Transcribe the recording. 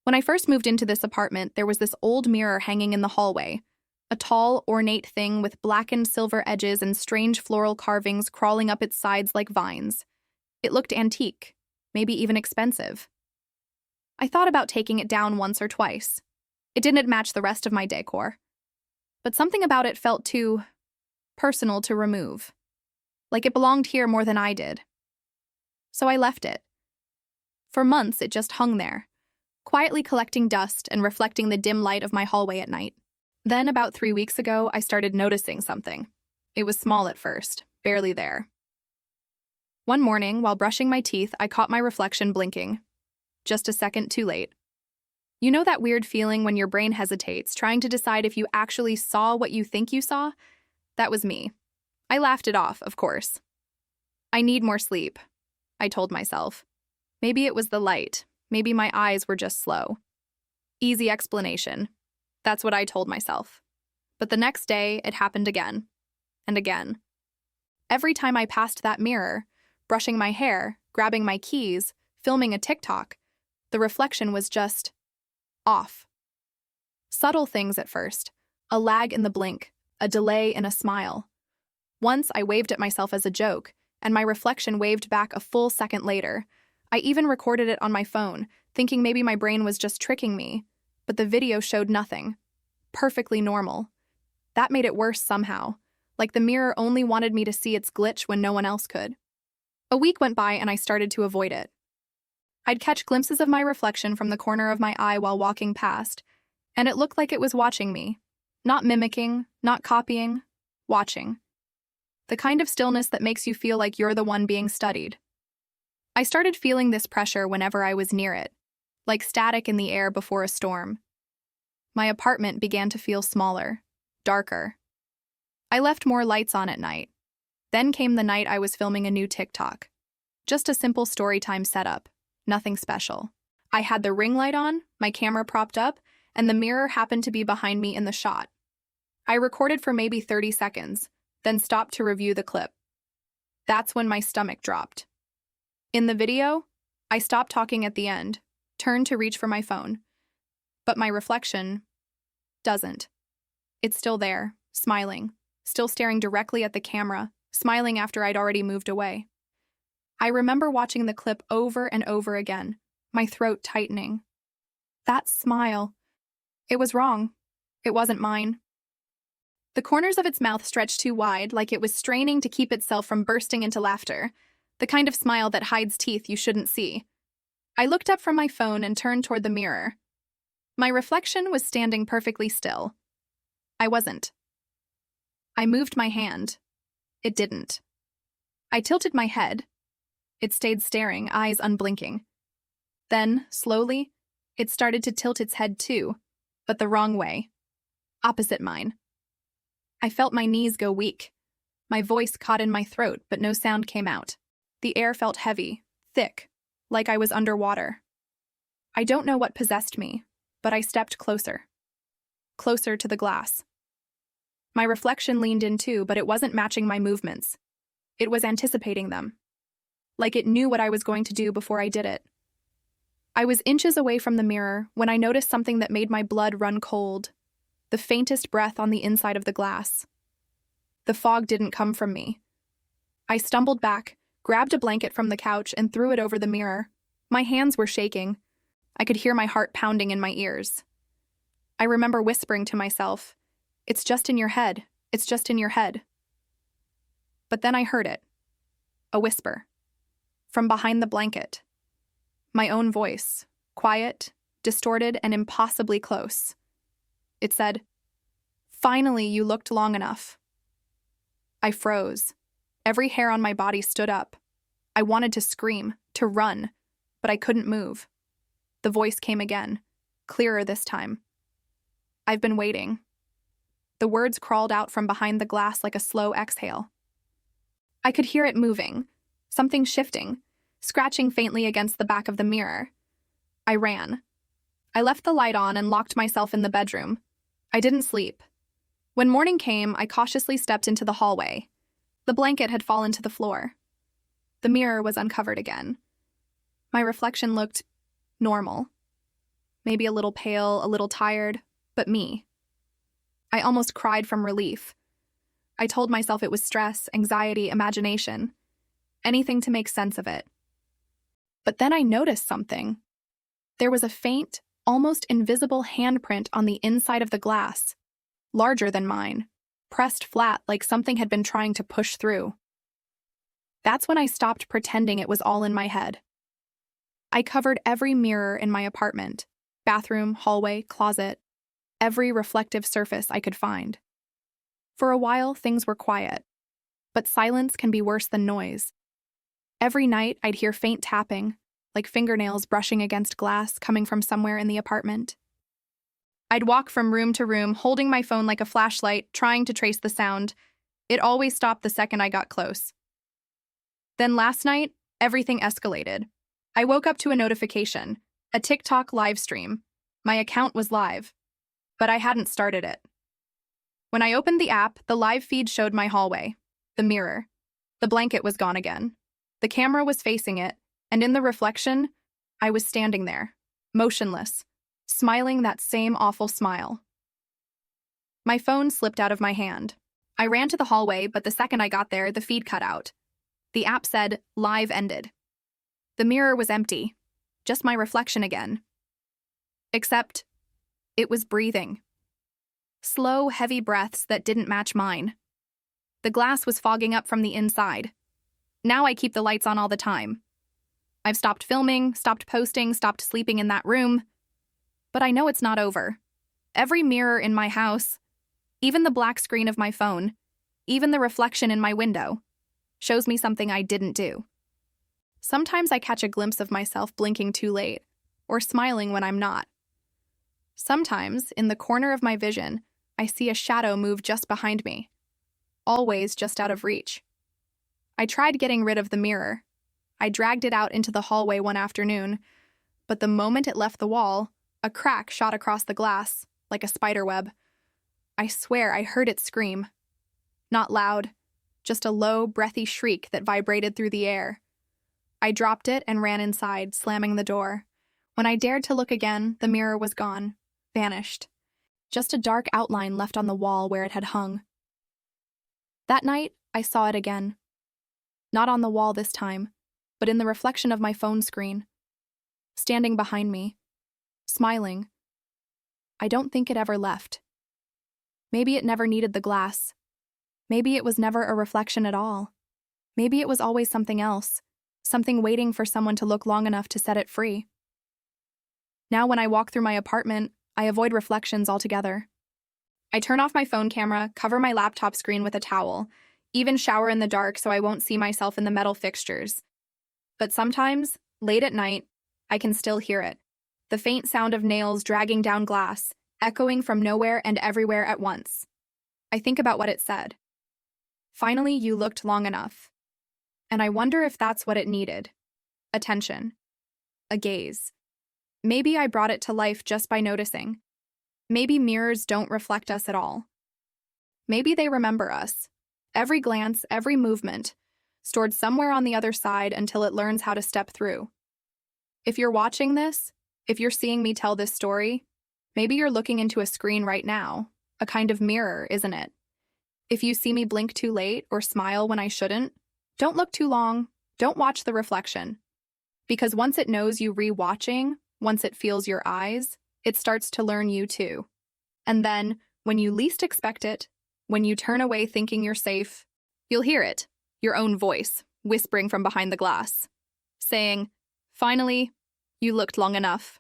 When I first moved into this apartment, there was this old mirror hanging in the hallway, a tall, ornate thing with blackened silver edges and strange floral carvings crawling up its sides like vines. It looked antique, maybe even expensive. I thought about taking it down once or twice. It didn't match the rest of my decor. But something about it felt too personal to remove. Like it belonged here more than I did. So I left it. For months, it just hung there, quietly collecting dust and reflecting the dim light of my hallway at night. Then, about 3 weeks ago, I started noticing something. It was small at first, barely there. One morning, while brushing my teeth, I caught my reflection blinking. Just a second too late. You know that weird feeling when your brain hesitates, trying to decide if you actually saw what you think you saw? That was me. I laughed it off, of course. I need more sleep, I told myself. Maybe it was the light. Maybe my eyes were just slow. Easy explanation. That's what I told myself. But the next day, it happened again. And again. Every time I passed that mirror, brushing my hair, grabbing my keys, filming a TikTok, the reflection was just off. Subtle things at first. A lag in the blink, a delay in a smile. Once I waved at myself as a joke, and my reflection waved back a full second later. I even recorded it on my phone, thinking maybe my brain was just tricking me, but the video showed nothing. Perfectly normal. That made it worse somehow, like the mirror only wanted me to see its glitch when no one else could. A week went by and I started to avoid it. I'd catch glimpses of my reflection from the corner of my eye while walking past, and it looked like it was watching me. Not mimicking, not copying, watching. The kind of stillness that makes you feel like you're the one being studied. I started feeling this pressure whenever I was near it, like static in the air before a storm. My apartment began to feel smaller, darker. I left more lights on at night. Then came the night I was filming a new TikTok. Just a simple story time setup, nothing special. I had the ring light on, my camera propped up, and the mirror happened to be behind me in the shot. I recorded for maybe 30 seconds, then stopped to review the clip. That's when my stomach dropped. In the video, I stopped talking at the end, turned to reach for my phone. But my reflection doesn't. It's still there, smiling, still staring directly at the camera, smiling after I'd already moved away. I remember watching the clip over and over again, my throat tightening. That smile. It was wrong. It wasn't mine. The corners of its mouth stretched too wide, like it was straining to keep itself from bursting into laughter, the kind of smile that hides teeth you shouldn't see. I looked up from my phone and turned toward the mirror. My reflection was standing perfectly still. I wasn't. I moved my hand. It didn't. I tilted my head. It stayed staring, eyes unblinking. Then, slowly, it started to tilt its head too, but the wrong way. Opposite mine. I felt my knees go weak. My voice caught in my throat, but no sound came out. The air felt heavy, thick, like I was underwater. I don't know what possessed me, but I stepped closer. Closer to the glass. My reflection leaned in too, but it wasn't matching my movements. It was anticipating them. Like it knew what I was going to do before I did it. I was inches away from the mirror when I noticed something that made my blood run cold. The faintest breath on the inside of the glass. The fog didn't come from me. I stumbled back, grabbed a blanket from the couch, and threw it over the mirror. My hands were shaking. I could hear my heart pounding in my ears. I remember whispering to myself, "It's just in your head. It's just in your head." But then I heard it. A whisper. From behind the blanket. My own voice, quiet, distorted, and impossibly close. It said, "Finally, you looked long enough." I froze. Every hair on my body stood up. I wanted to scream, to run, but I couldn't move. The voice came again, clearer this time. "I've been waiting." The words crawled out from behind the glass like a slow exhale. I could hear it moving, something shifting, scratching faintly against the back of the mirror. I ran. I left the light on and locked myself in the bedroom. I didn't sleep. When morning came, I cautiously stepped into the hallway. The blanket had fallen to the floor. The mirror was uncovered again. My reflection looked normal. maybe a little pale, a little tired, but me. I almost cried from relief. I told myself it was stress, anxiety, imagination, anything to make sense of it. But then I noticed something. There was a faint, almost invisible handprint on the inside of the glass, larger than mine, pressed flat like something had been trying to push through. That's when I stopped pretending it was all in my head. I covered every mirror in my apartment, bathroom, hallway, closet, every reflective surface I could find. For a while, things were quiet, but silence can be worse than noise. Every night, I'd hear faint tapping, like fingernails brushing against glass coming from somewhere in the apartment. I'd walk from room to room, holding my phone like a flashlight, trying to trace the sound. It always stopped the second I got close. Then last night, everything escalated. I woke up to a notification, a TikTok live stream. My account was live, but I hadn't started it. When I opened the app, the live feed showed my hallway, the mirror. The blanket was gone again. The camera was facing it, and in the reflection, I was standing there, motionless, smiling that same awful smile. My phone slipped out of my hand. I ran to the hallway, but the second I got there, the feed cut out. The app said, "Live ended." The mirror was empty, just my reflection again. Except, it was breathing. Slow, heavy breaths that didn't match mine. The glass was fogging up from the inside. Now I keep the lights on all the time. I've stopped filming, stopped posting, stopped sleeping in that room. But I know it's not over. Every mirror in my house, even the black screen of my phone, even the reflection in my window, shows me something I didn't do. Sometimes I catch a glimpse of myself blinking too late, or smiling when I'm not. Sometimes, in the corner of my vision, I see a shadow move just behind me, always just out of reach. I tried getting rid of the mirror. I dragged it out into the hallway one afternoon, but the moment it left the wall, a crack shot across the glass, like a spider web. I swear I heard it scream. Not loud, just a low, breathy shriek that vibrated through the air. I dropped it and ran inside, slamming the door. When I dared to look again, the mirror was gone, vanished. Just a dark outline left on the wall where it had hung. That night, I saw it again. Not on the wall this time, but in the reflection of my phone screen. Standing behind me, smiling. I don't think it ever left. Maybe it never needed the glass. Maybe it was never a reflection at all. Maybe it was always something else, something waiting for someone to look long enough to set it free. Now when I walk through my apartment, I avoid reflections altogether. I turn off my phone camera, cover my laptop screen with a towel, even shower in the dark so I won't see myself in the metal fixtures. But sometimes, late at night, I can still hear it. The faint sound of nails dragging down glass, echoing from nowhere and everywhere at once. I think about what it said. Finally, you looked long enough. And I wonder if that's what it needed. Attention. A gaze. Maybe I brought it to life just by noticing. Maybe mirrors don't reflect us at all. Maybe they remember us. Every glance, every movement, stored somewhere on the other side until it learns how to step through. If you're watching this, if you're seeing me tell this story, maybe you're looking into a screen right now, a kind of mirror, isn't it? If you see me blink too late or smile when I shouldn't, don't look too long, don't watch the reflection. Because once it knows you re-watching, once it feels your eyes, it starts to learn you too. And then, when you least expect it, when you turn away thinking you're safe, you'll hear it, your own voice, whispering from behind the glass, saying, "Finally, you looked long enough."